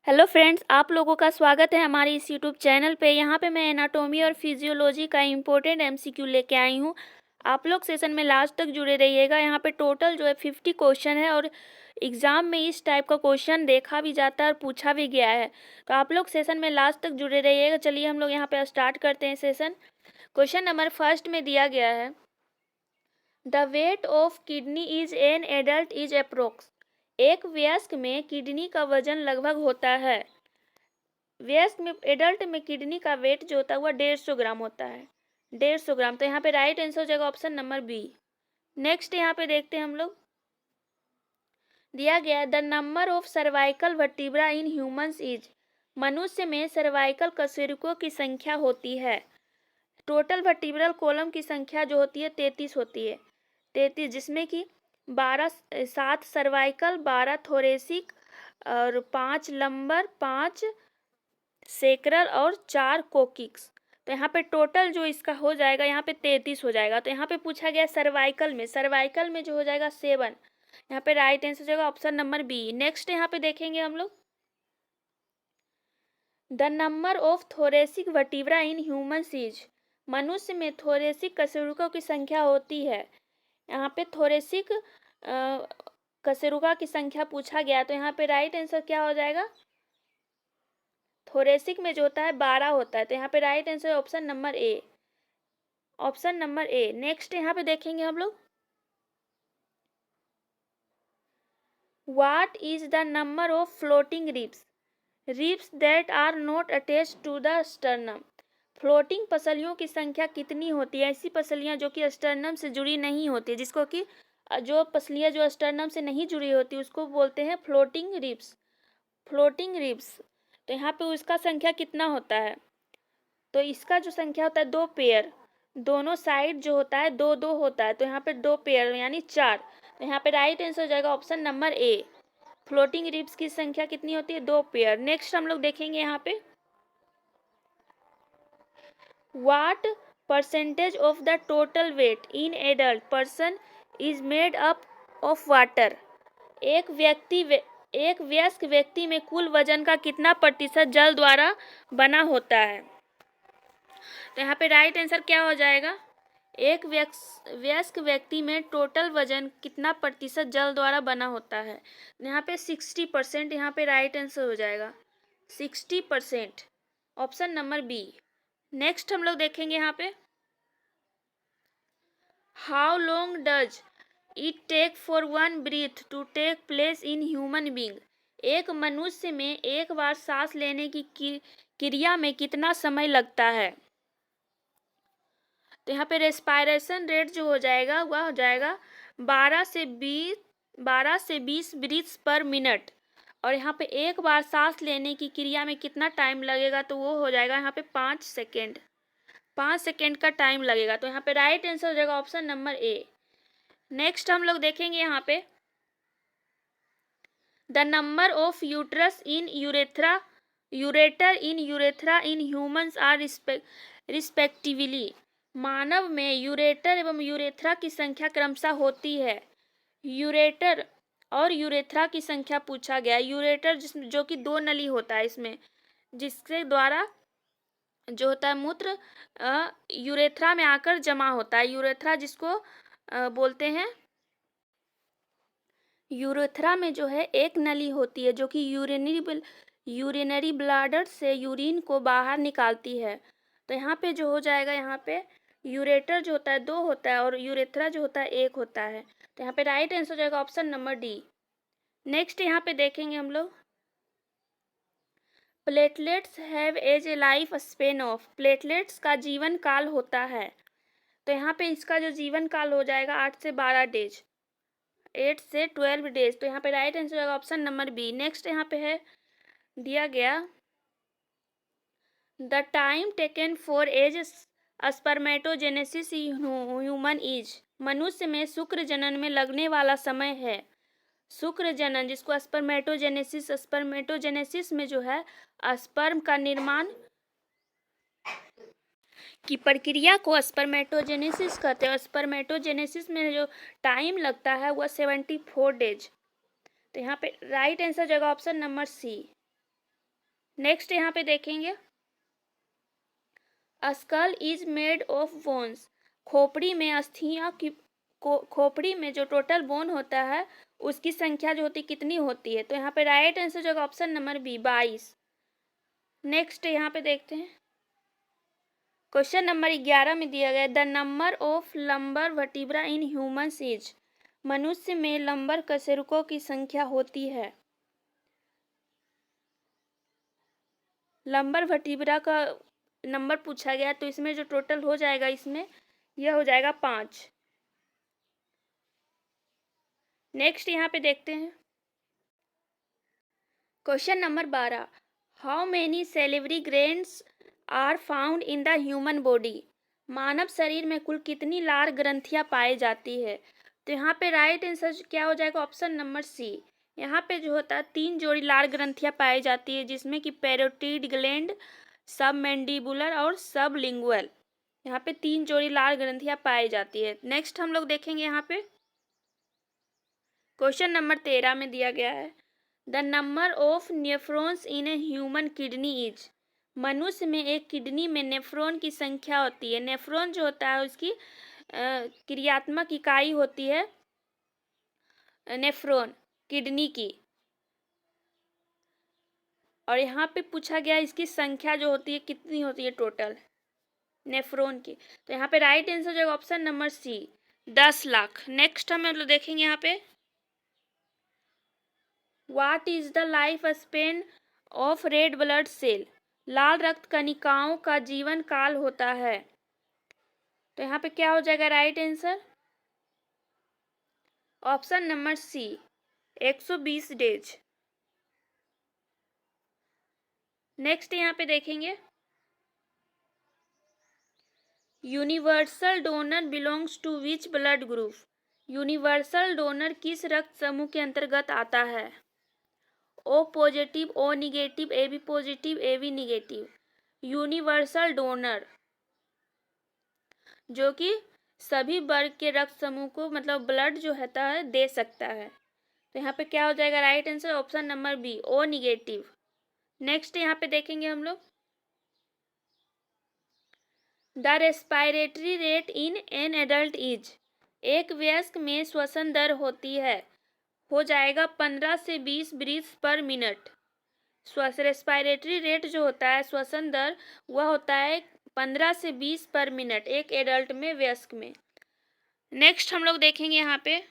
Hello friends, आप लोगों का स्वागत है हमारे इस यूट्यूब चैनल पे। यहाँ पे मैं एनाटॉमी और फिजियोलॉजी का इम्पोर्टेंट एमसीक्यू लेके आई हूँ। आप लोग सेशन में लास्ट तक जुड़े रहिएगा। यहाँ पे टोटल जो है 50 क्वेश्चन है और एग्ज़ाम में इस टाइप का क्वेश्चन देखा भी जाता है और पूछा भी गया है। तो आप लोग सेशन में लास्ट तक जुड़े रहिएगा। चलिए हम लोग यहाँ पे स्टार्ट करते हैं सेशन। क्वेश्चन नंबर फर्स्ट में दिया गया है, the weight of kidney is N adult is approx. एक वयस्क में किडनी का वजन लगभग होता है। वयस्क में, एडल्ट में किडनी का वेट जो होता है वह 150 ग्राम होता है। 150 ग्राम। तो यहाँ पे राइट आंसर हो जाएगा ऑप्शन नंबर बी। नेक्स्ट यहाँ पे देखते हैं हम लोग, दिया गया है, the number of cervical vertebra in humans is. मनुष्य में सर्वाइकल कशेरुकों की संख्या होती है। टोटल वर्टिब्रल कॉलम की संख्या जो होती है 33 होती है। 33, जिसमें कि 7 सर्वाइकल, 12 थोरेसिक और 5 लंबर, 5 सेक्रल और 4 कोकिक्स। तो यहाँ पे टोटल जो इसका हो जाएगा यहाँ पे 33 हो जाएगा। तो यहाँ पे पूछा गया सर्वाइकल में जो हो जाएगा 7। यहाँ पे राइट आंसर हो जाएगा ऑप्शन नंबर बी। नेक्स्ट यहाँ पे देखेंगे हम लोग, the number of thoracic vertebra in humans is. मनुष्य में थोरेसिक कशेरुकों की संख्या होती है। यहाँ पे थोरेसिक कशेरुका की संख्या पूछा गया। तो यहाँ पे राइट आंसर क्या हो जाएगा, थोरेसिक में जो होता है 12 होता है। तो यहाँ पे right answer option number A. Option number A. Next यहाँ पे देखेंगे हम लोग, what is the number of floating ribs that are not attached to the sternum. Floating पसलियों की संख्या कितनी होती है? ऐसी पसलियां जो कि स्टर्नम से जुड़ी नहीं होती, जिसको कि जो पसलियां जो स्टर्नम से नहीं जुड़ी होती उसको बोलते हैं फ्लोटिंग रिब्स। Floating ribs. तो यहाँ पे उसका संख्या कितना होता है? तो इसका जो संख्या होता है 2 पेयर, दोनों साइड जो होता है 2-2 होता है। तो यहाँ पे 2 पेयर यानी 4। तो यहाँ पे राइट आंसर हो जाएगा ऑप्शन नंबर ए। फ्लोटिंग रिब्स की संख्या कितनी होती है? 2 पेयर। नेक्स्ट हम लोग देखेंगे यहाँ पे, what percentage of the total weight in adult person is made up of water. एक वयस्क व्यक्ति में कुल वजन का कितना प्रतिशत जल द्वारा बना होता है? तो यहाँ पे राइट आंसर क्या हो जाएगा, एक वयस्क व्यक्ति में टोटल वजन कितना प्रतिशत जल द्वारा बना होता है? यहाँ पे 60%। यहाँ पे राइट आंसर हो जाएगा 60%। Option number B. नेक्स्ट हम लोग देखेंगे यहाँ पे, how long does it take for one breath to take place in human being. एक मनुष्य में एक बार सांस लेने की क्रिया में कितना समय लगता है? तो यहाँ पे रेस्पायरेशन रेट जो हो जाएगा वह हो जाएगा 12 से 20 ब्रीथ्स पर मिनट। और यहाँ पे एक बार सांस लेने की क्रिया में कितना टाइम लगेगा? तो वो हो जाएगा यहाँ पे 5 सेकेंड। 5 सेकेंड का टाइम लगेगा। तो यहाँ पे राइट आंसर हो जाएगा ऑप्शन नंबर ए। नेक्स्ट हम लोग देखेंगे यहाँ पे, the number of uterus in ureter in humans are respectively. मानव में यूरेटर एवं यूरेथ्रा की संख्या क्रमशः होती है। यूरेटर और यूरेथ्रा की संख्या पूछा गया। यूरेटर जो कि 2 नली होता है इसमें, जिसके द्वारा जो होता है मूत्र यूरेथ्रा में आकर जमा होता है। यूरेथ्रा जिसको बोलते हैं, यूरेथ्रा में जो है एक नली होती है जो कि यूरिनरी ब्लैडर से यूरिन को बाहर निकालती है। तो यहाँ पे जो हो जाएगा, यहाँ पे यूरेटर जो होता है 2 होता है और यूरेथ्रा जो होता है 1 होता है। तो यहाँ पे राइट आंसर हो जाएगा ऑप्शन नंबर डी। नेक्स्ट यहाँ पे देखेंगे हम लोग, platelets have as a life span of. Platelets का जीवन काल होता है। तो यहाँ पे इसका जो जीवन काल हो जाएगा 8 से 12 डेज, 8 से 12 डेज। तो यहाँ पे राइट आंसर होगा ऑप्शन नंबर बी। नेक्स्ट यहाँ पे है दिया गया, the time taken for as spermatogenesis human is. मनुष्य में शुक्र जनन में लगने वाला समय है। शुक्र जनन जिसको स्पर्मेटोजेनेसिस में जो है स्पर्म का निर्माण की प्रक्रिया को स्पर्मेटोजेनेसिस कहते हैं। स्पर्मेटोजेनेसिस में जो टाइम लगता है वह 74 डेज। तो यहाँ पे राइट आंसर जगह ऑप्शन नंबर सी। नेक्स्ट यहाँ पे देखेंगे, skull is made of bones. खोपड़ी में अस्थियां की खोपड़ी में जो टोटल बोन होता है उसकी संख्या जो होती है कितनी होती है? तो यहाँ पे राइट आंसर जो ऑप्शन नंबर बी 22। नेक्स्ट यहाँ पे देखते हैं, क्वेश्चन नंबर 11 में दिया गया, the number of lumbar vertebra in humans is. मनुष्य में लंबर कशेरुकों की संख्या होती है। लंबर वर्टिब्रा का नंबर पूछा गया तो इसमें जो टोटल हो जाएगा, इसमें यह हो जाएगा 5। नेक्स्ट यहाँ पे देखते हैं, question number 12, how many salivary glands are found in the human body. मानव शरीर में कुल कितनी लार ग्रंथियां पाई जाती है? तो यहाँ पे राइट आंसर क्या हो जाएगा? Option number C. यहाँ पे जो होता है 3 जोड़ी लार ग्रंथियां पाई जाती है, जिसमें कि पैरोटिड ग्लैंड, सब मैंडिबुलर और सब लिंगुअल। यहाँ पे 3 जोड़ी लार ग्रंथियां पाई जाती है। नेक्स्ट हम लोग देखेंगे यहाँ पे, क्वेश्चन नंबर 13 में दिया गया है, the number of nephrons in a human kidney is. मनुष्य में एक किडनी में नेफ्रॉन की संख्या होती है। नेफ्रॉन जो होता है उसकी क्रियात्मक इकाई होती है नेफ्रॉन, किडनी की। और यहाँ पे पूछा गया इसकी संख्या जो होती है कितनी होती है टोटल नेफ्रॉन की। तो यहाँ पे राइट आंसर जो option number C 10 lakh. Next हम लोग देखेंगे यहाँ पे, what is the life span of red blood cell. लाल रक्त कणिकाओं का जीवन काल होता है। तो यहाँ पे क्या हो जाएगा right answer? Option number C 120 days. Next यहाँ पे देखेंगे, universal donor belongs to which blood group. Universal donor किस रक्त समूह के अंतर्गत आता है? O positive, O negative, A B positive, A B negative. Universal donor जो कि सभी वर्ग के रक्त समूह को मतलब ब्लड जो होता है दे सकता है। तो यहाँ पे क्या हो जाएगा right answer? Option number B O negative. Next यहाँ पे देखेंगे हम लोग, the respiratory rate in an adult is. एक वयस्क में श्वसन दर होती है, हो जाएगा 15 से 20 ब्रीथ पर मिनट। रेस्पिरेटरी रेट जो होता है श्वसन दर वह होता है 15 से 20 पर मिनट एक एडल्ट में, वयस्क में। नेक्स्ट हम लोग देखेंगे यहाँ पे,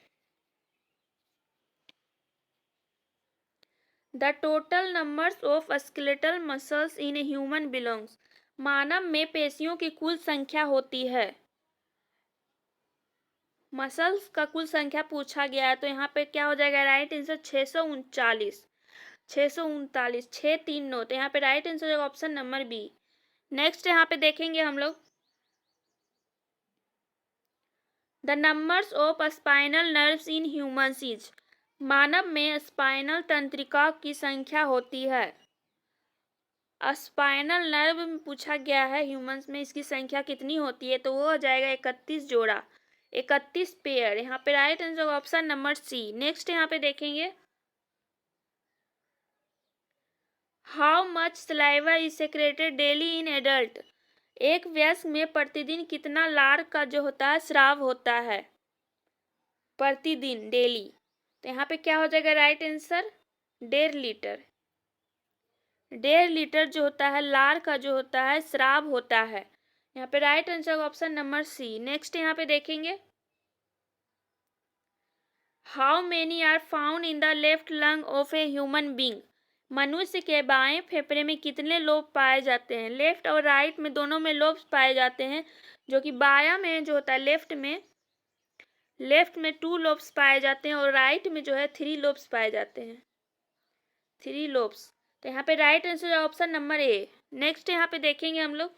the total numbers of skeletal muscles in a human belongs. मानव में पेशियों की कुल संख्या होती है। मसल्स का कुल संख्या पूछा गया है तो यहाँ पे क्या हो जाएगा राइट आंसर? 639। 639 639। तो यहाँ पे राइट आंसर होगा ऑप्शन नंबर बी। नेक्स्ट यहाँ पे देखेंगे हम लोग, the numbers of spinal nerves in humans is. मानव में स्पाइनल तंत्रिका की संख्या होती है। स्पाइनल नर्व में पूछा गया है ह्यूमंस में इसकी संख्या कितनी होती है, तो वो हो जाएगा 31 जोड़ा, 31 पेयर। यहाँ पे right answer option number C. Next यहाँ पे देखेंगे, how much saliva is secreted daily in adult. एक वयस्क में प्रतिदिन कितना लार का जो होता है स्राव होता है प्रतिदिन, डेली। तो यहाँ पे क्या हो जाएगा राइट आंसर? 1.5 लीटर। 1.5 लीटर जो होता है लार का जो होता है स्राव होता है। यहाँ पे right answer option number C. Next यहाँ पे देखेंगे, how many are found in the left lung of a human being. मनुष्य के बाएं फेफड़े में कितने लोब पाए जाते हैं? लेफ्ट और राइट में दोनों में लोब पाए जाते हैं, जो कि बायां में जो होता है लेफ्ट में 2 लोब्स पाए जाते हैं और राइट में जो है 3 लोब्स पाए जाते हैं, 3 लोब्स। तो यहाँ पे right answer option number A. Next यहाँ पे देखेंगे हम लोग,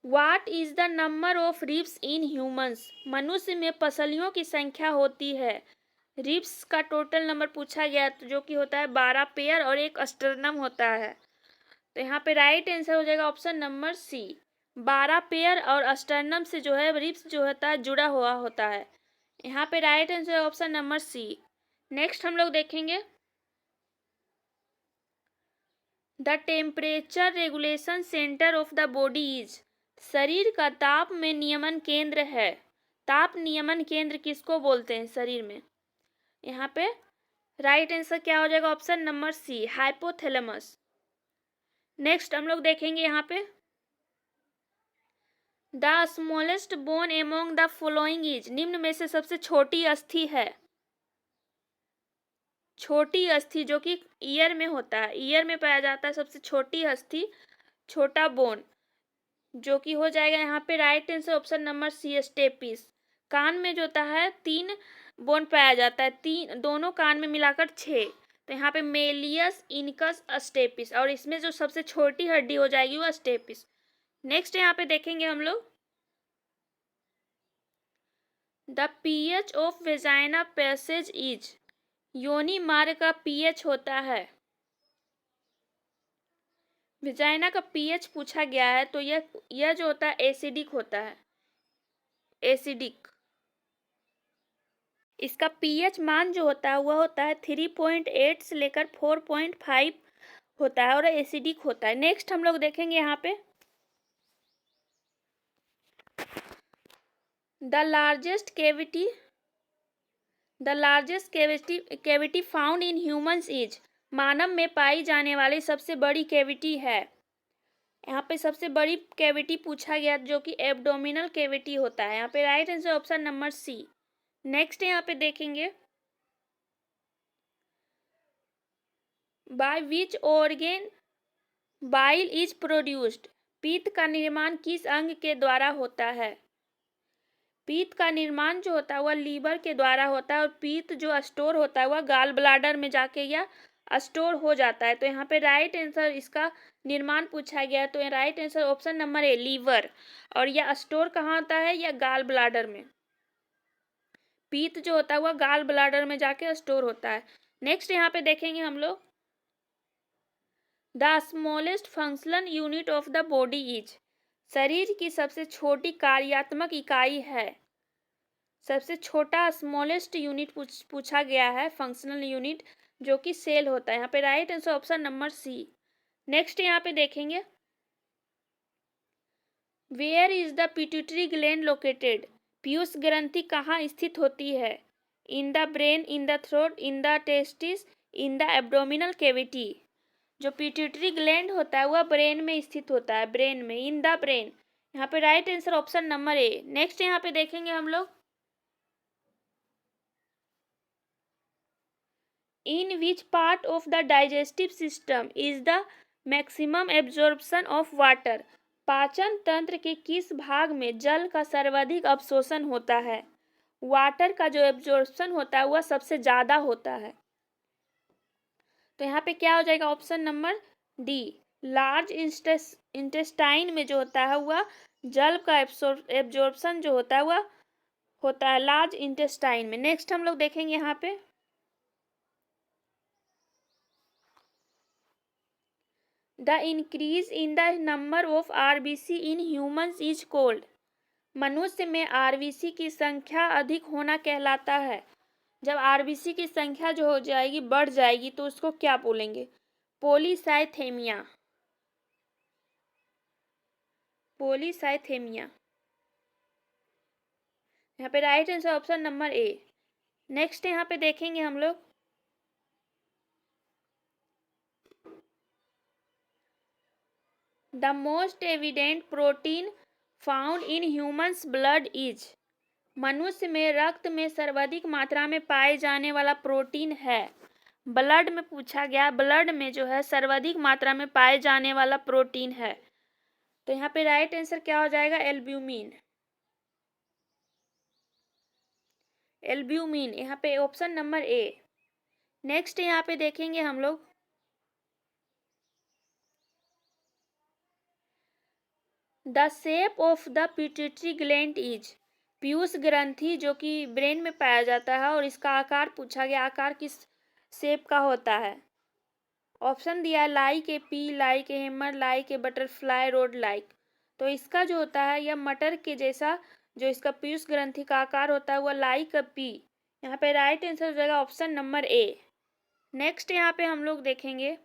what is the number of ribs in humans. मनुष्य में पसलियों की संख्या होती है। रिब्स का टोटल नंबर पूछा गया तो जो कि होता है 12 पेयर और एक अस्टर्नम होता है। तो यहाँ पे राइट आंसर हो जाएगा ऑप्शन नंबर सी 12 पेयर और अस्टर्नम से जो है रिब्स जो होता है जुड़ा हुआ होता है। यहाँ पे right answer option number C. Next हम लोग देखेंगे, the temperature regulation centre of the body is, शरीर का ताप में नियमन केंद्र है। ताप नियमन केंद्र किसको बोलते हैं शरीर में? यहाँ पे राइट आंसर क्या हो जाएगा? Option number C, hypothalamus. Next हम लोग देखेंगे यहाँ पे, the smallest bone among the following is, निम्न में से सबसे छोटी अस्थि है। छोटी अस्थि जो कि ईयर में होता है, ईयर में पाया जाता है सबसे छोटी अस्थि, छोटा बोन, जो कि हो जाएगा यहाँ पे right answer option number C, stapes. कान में जो होता है 3 बोन पाया जाता है, 3 दोनों कान में मिलाकर 6, तो यहाँ पे मेलियस, इनकस, स्टेपिस, और इसमें जो सबसे छोटी हड्डी हो जाएगी वो स्टेपिस। नेक्स्ट यहाँ पे देखेंगे हम लोग, the pH of vagina passage is, योनि मार्ग का पीएच होता है। वेजाइना का पीएच पूछा गया है, तो यह जो होता है एसिडिक होता है, एसिडिक। इसका पीएच मान जो होता है वह होता है 3.8 से लेकर 4.5 होता है और एसिडिक होता है। नेक्स्ट हम लोग देखेंगे यहाँ पे, the largest cavity found in humans is, मानव में पाई जाने वाली सबसे बड़ी कैविटी है। यहाँ पे सबसे बड़ी कैविटी पूछा गया जो कि एब्डोमिनल कैविटी होता है। यहाँ पे right answer option number C. Next यहाँ पे देखेंगे, by which organ bile is produced, पीत का निर्माण किस अंग के द्वारा होता है? पीत का निर्माण जो होता है वह लीवर के द्वारा होता है, और पीत जो स्टोर होता है वह गाल ब्लाडर में जाके या स्टोर हो जाता है। तो यहाँ पे राइट आंसर इसका निर्माण पूछा गया है, तो right answer option number A, liver. और यह स्टोर कहाँ होता है? या गाल ब्लाडर में। पीत जो होता है वह गाल ब्लाडर में जाके स्टोर होता है। नेक्स्ट यहाँ पे देखेंगे हम लोग, the smallest functional unit of the body is, शरीर की सबसे छोटी कार्यात्मक इकाई है। सबसे छोटा स्मॉलेस्ट यूनिट पूछा गया है, फंक्शनल यूनिट, जो कि सेल होता है। यहाँ पे right answer option number C. Next यहाँ पे देखेंगे, where is the pituitary gland located, पीयूष ग्रंथि कहाँ स्थित होती है? In the brain, in the throat, in the testis, in the abdominal cavity. जो पिट्यूटरी ग्लैंड होता है वह ब्रेन में स्थित होता है, ब्रेन में, इन द ब्रेन। यहाँ पे right answer option number A. Next यहाँ पे देखेंगे हम लोग, in which part of the digestive system is the maximum absorption of water, पाचन तंत्र के किस भाग में जल का सर्वाधिक अवशोषण होता है? वाटर का जो एब्जॉर्प्शन होता है वह सबसे ज़्यादा होता है। तो यहाँ पे क्या हो जाएगा? Option number D, large intestine में जो होता है वह जल का एब्जॉर्प्शन जो होता है वह होता है लार्ज इंटेस्टाइन में। नेक्स्ट हम लोग देखेंगे यहाँ पे, the increase in the number of RBC in humans is cold, मनुष्य में आरबीसी की संख्या अधिक होना कहलाता है। जब आरबीसी की संख्या जो हो जाएगी, बढ़ जाएगी, तो उसको क्या बोलेंगे? Polycythaemia, polycythaemia. यहाँ पे right answer option number A. Next यहाँ पे देखेंगे हम लोग, the most evident protein found in humans blood is, मनुष्य में रक्त में सर्वाधिक मात्रा में पाए जाने वाला प्रोटीन है। ब्लड में पूछा गया, ब्लड में जो है सर्वाधिक मात्रा में पाए जाने वाला प्रोटीन है। तो यहाँ पे राइट आंसर क्या हो जाएगा? Albumin, albumin. यहाँ पे ऑप्शन नंबर ए। नेक्स्ट यहाँ पे देखेंगे हम लोग, the shape of the pituitary gland is, Piyush ग्रंथि जो कि ब्रेन में पाया जाता है और इसका आकार पूछा गया, आकार किस शेप का होता है? ऑप्शन दिया है like A P, like a hammer, like a butterfly, road like. तो इसका जो होता है यह मटर के जैसा जो इसका पीयूष ग्रंथि का आकार होता है वह लाइक अ पी। यहाँ पे राइट आंसर हो जाएगा ऑप्शन नंबर ए। नेक्स्ट यहाँ पे हम लोग देखेंगे,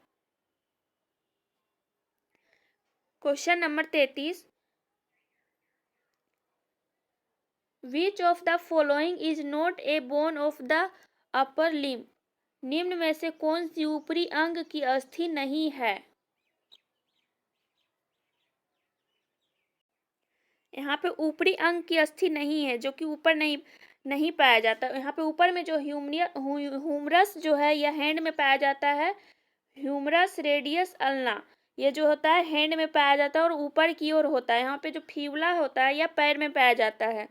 question number 33, which of the following is not a bone of the upper limb? निम्न में से कौन सी ऊपरी अंग की अस्थि नहीं है? यहाँ पे ऊपरी अंग की अस्थि नहीं है, जो कि ऊपर नहीं पाया जाता। यहाँ पे ऊपर में जो ह्यूमरस जो है यह हैंड में पाया जाता है, ह्यूमरस रेडियस अल्ना, ये जो होता है हैंड में पाया जाता है और ऊपर की ओर होता है। यहाँ पे जो फीवला होता है यह पैर में पाया जाता है,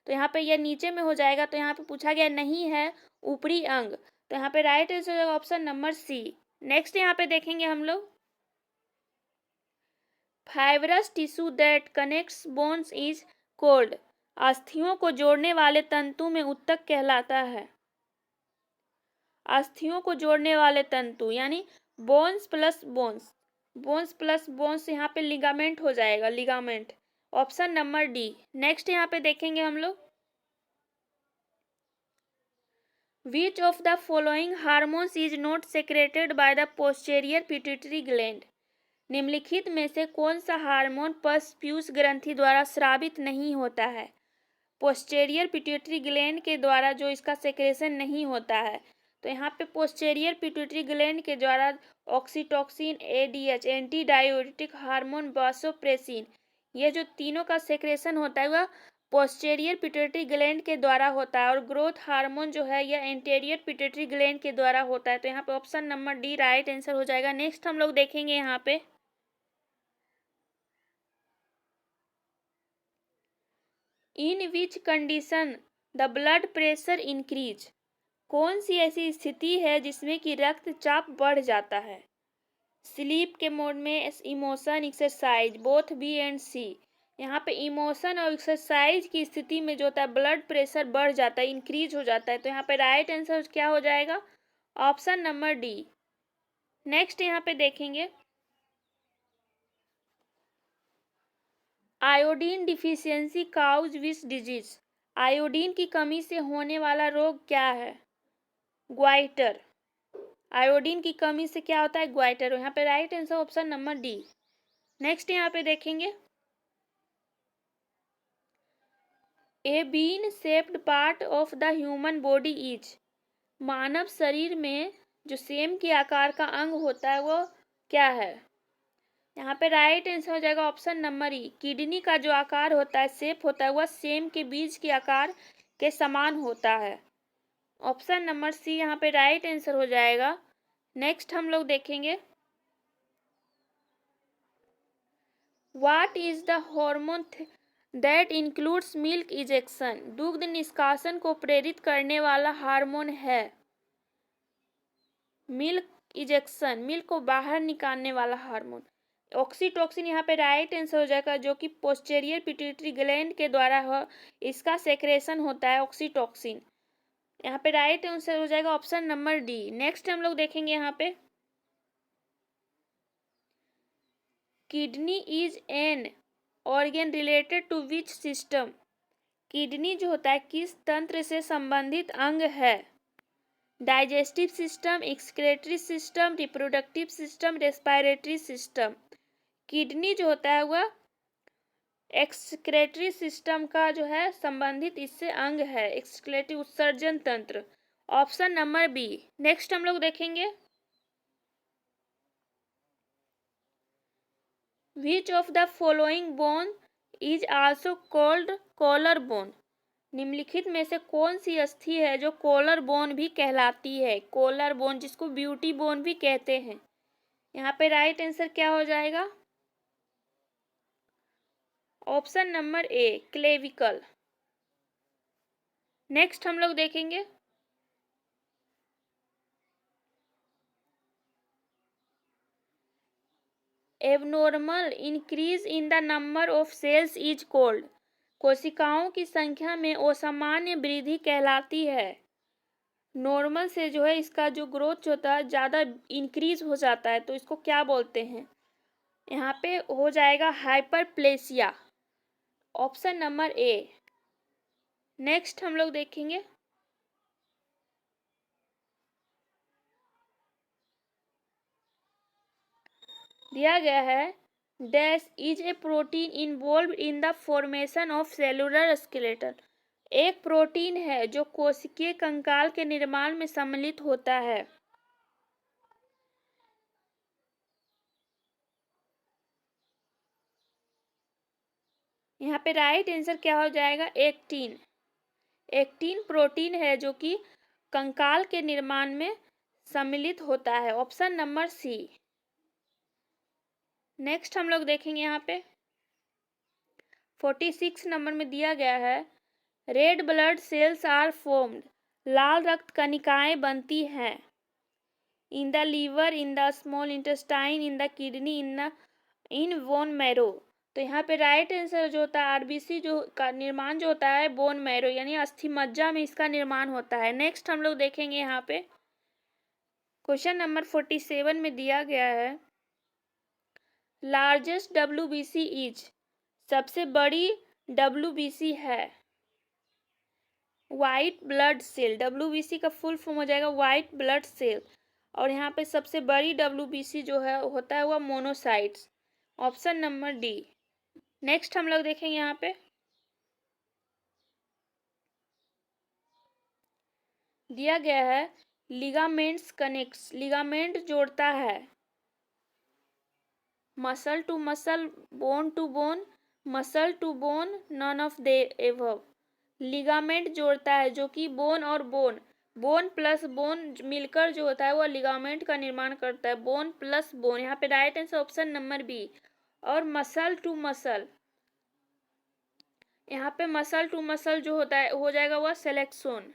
तो यहाँ पे यह नीचे में हो जाएगा। तो यहाँ पे पूछा गया नहीं है ऊपरी अंग, तो यहाँ पे राइट आंसर हो जाएगा ऑप्शन नंबर सी। नेक्स्ट यहाँ पे देखेंगे हम लोग, fibrous tissue that connects bones is called? अस्थियों को जोड़ने वाले तंतु में ऊतक कहलाता है। अस्थियों को जोड़ने वाले तंतु यानी bones plus bones, bones plus bones यहाँ पे लिगामेंट हो जाएगा, ligament, option number D. Next यहाँ पे देखेंगे हम लोग, which of the following hormones is not secreted by the posterior pituitary gland? निम्नलिखित में से कौन सा हार्मोन पीयूष ग्रंथि द्वारा स्रावित नहीं होता है? पोस्टेरियर पिट्यूटरी ग्लैंड के द्वारा जो इसका सेक्रेशन नहीं होता है, तो यहाँ पे पोस्टेरियर पिट्यूटरी ग्लैंड के द्वारा oxytocin, ADH, anti diuretic hormone, vasopressin, ये जो तीनों का सेक्रेशन होता है वह पोस्टेरियर पिट्यूटरी ग्लैंड के द्वारा होता है, और ग्रोथ हार्मोन जो है यह एंटीरियर पिट्यूटरी ग्लैंड के द्वारा होता है। तो यहाँ पे option number D right answer हो जाएगा। नेक्स्ट हम लोग देखेंगे यहाँ पे, in which condition the blood pressure increase? कौन सी ऐसी स्थिति है जिसमें कि रक्तचाप बढ़ जाता है? स्लीप के मोड में, emotion, exercise, both B and C. यहाँ पे इमोशन और एक्सरसाइज की स्थिति में जो होता है ब्लड प्रेशर बढ़ जाता है, इंक्रीज हो जाता है। तो यहाँ पे राइट आंसर क्या हो जाएगा? Option number D. नेक्स्ट यहाँ पे देखेंगे, iodine deficiency causes which disease? Iodine की कमी से होने वाला रोग क्या है? ग्वाइटर। आयोडीन की कमी से क्या होता है? ग्वाइटर। यहाँ पे right answer option number D. Next यहाँ पे देखेंगे, a bean shaped part of the human body is? मानव शरीर में जो सेम के आकार का अंग होता है वो क्या है? यहाँ पे राइट आंसर हो जाएगा ऑप्शन नंबर ई। किडनी का जो आकार होता है, शेप होता है, वह सेम के बीज के आकार के समान होता है। ऑप्शन नंबर सी यहाँ पे राइट आंसर हो जाएगा। नेक्स्ट हम लोग देखेंगे, what is the hormone that includes milk ejection? दुग्ध निष्कासन को प्रेरित करने वाला हार्मोन है मिल्क इजेक्शन, मिल्क को बाहर निकालने वाला हार्मोन। ऑक्सीटोसिन यहाँ पे राइट आंसर हो जाएगा, जो कि पोस्टेरियर पिट्यूटरी ग्लैंड के द्वारा इसका सेक्रेशन होता है, ऑक्सीटोसिन। यहाँ पे राइट आंसर हो जाएगा ऑप्शन नंबर डी। नेक्स्ट हम लोग देखेंगे यहाँ पे, kidney is an organ related to which system? Kidney जो होता है किस तंत्र से संबंधित अंग है? Digestive system, excretory system, reproductive system, respiratory system. Kidney जो होता है वह एक्सक्रेटरी सिस्टम का जो है संबंधित इससे अंग है, एक्सक्रेटरी उत्सर्जन तंत्र, ऑप्शन नंबर बी। नेक्स्ट हम लोग देखेंगे, Which of the following bone is also called collar bone? निम्नलिखित में से कौन सी अस्थि है जो कॉलर बोन भी कहलाती है? कॉलर बोन जिसको ब्यूटी बोन भी कहते हैं। यहाँ पे राइट आंसर क्या हो जाएगा? Option number A, clavicle. Next हम लोग देखेंगे, abnormal increase in the number of cells is called? कोशिकाओं की संख्या में असामान्य वृद्धि कहलाती है। नॉर्मल से जो है इसका जो ग्रोथ होता है ज़्यादा इंक्रीज हो जाता है, तो इसको क्या बोलते हैं? यहाँ पे हो जाएगा hyperplasia, option number A. Next हम लोग देखेंगे, दिया गया है dash is a protein involve in the formation of cellular skeleton. एक प्रोटीन है जो कोशिकीय कंकाल के निर्माण में सम्मिलित होता है। यहाँ पे राइट आंसर क्या हो जाएगा? एक्टिन। एक्टिन प्रोटीन है जो कि कंकाल के निर्माण में सम्मिलित होता है। Option number C. नेक्स्ट हम लोग देखेंगे यहाँ पे 46 नंबर में दिया गया है red blood cells are formed. लाल रक्त कणिकाएं बनती हैं in the liver, in the small intestine, in the kidney, in bone marrow. तो यहाँ पे राइट आंसर जो होता है आरबीसी जो का निर्माण जो होता है बोन मैरो यानी अस्थि मज्जा में इसका निर्माण होता है। नेक्स्ट हम लोग देखेंगे यहाँ पे क्वेश्चन नंबर 47 में दिया गया है लार्जेस्ट डब्ल्यूबीसी इज। सबसे बड़ी डब्ल्यूबीसी है वाइट ब्लड सेल। डब्ल्यूबीसी का फुल फॉर्म हो जाएगा वाइट ब्लड सेल। और यहाँ पे सबसे बड़ी डब्ल्यूबीसी जो है होता है वह monocytes. Option number D. Next हम लोग देखेंगे यहाँ पे दिया गया है लिगामेंट्स कनेक्ट्स। लिगामेंट जोड़ता है muscle to muscle, bone to bone, muscle to bone, none of the above. Ligament जोड़ता है जो कि बोन और बोन, बोन प्लस बोन मिलकर जो होता है वह लिगामेंट का निर्माण करता है। बोन प्लस बोन, यहाँ पे right answer option number B. और मसल टू मसल, यहाँ पे मसल टू मसल जो होता है हो जाएगा वह सेलेक्शन।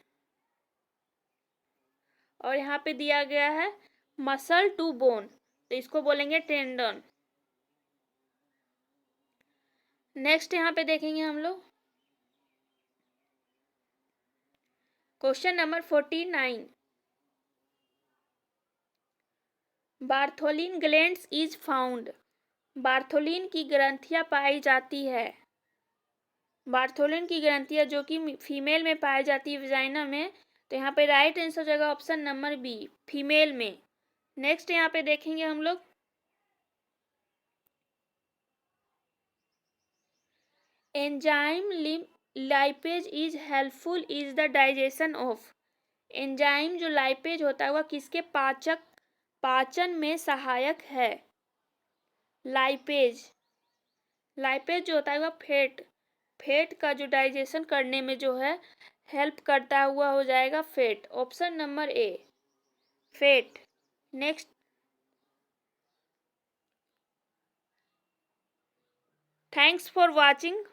और यहाँ पे दिया गया है मसल टू बोन तो इसको बोलेंगे टेंडन। नेक्स्ट यहाँ पे देखेंगे हम लोग question number 49 Bartholin glands is found. Bartholin की ग्रंथियां पाई जाती है। बार्थोलिन की ग्रंथियां जो कि फीमेल में पाई जाती है विजाइना में। तो यहाँ पे राइट आंसर हो जाएगा ऑप्शन नंबर बी फीमेल में। नेक्स्ट यहाँ पे देखेंगे हम लोग enzyme lipase is helpful is the digestion of. Enzyme जो लाइपेज होता है वह किसके पाचन में सहायक है? लाइपेज, लाइपेज जो होता है वह फैट का जो डाइजेशन करने में जो है हेल्प करता हुआ हो जाएगा fat. Option number A fat. Next thanks for watching.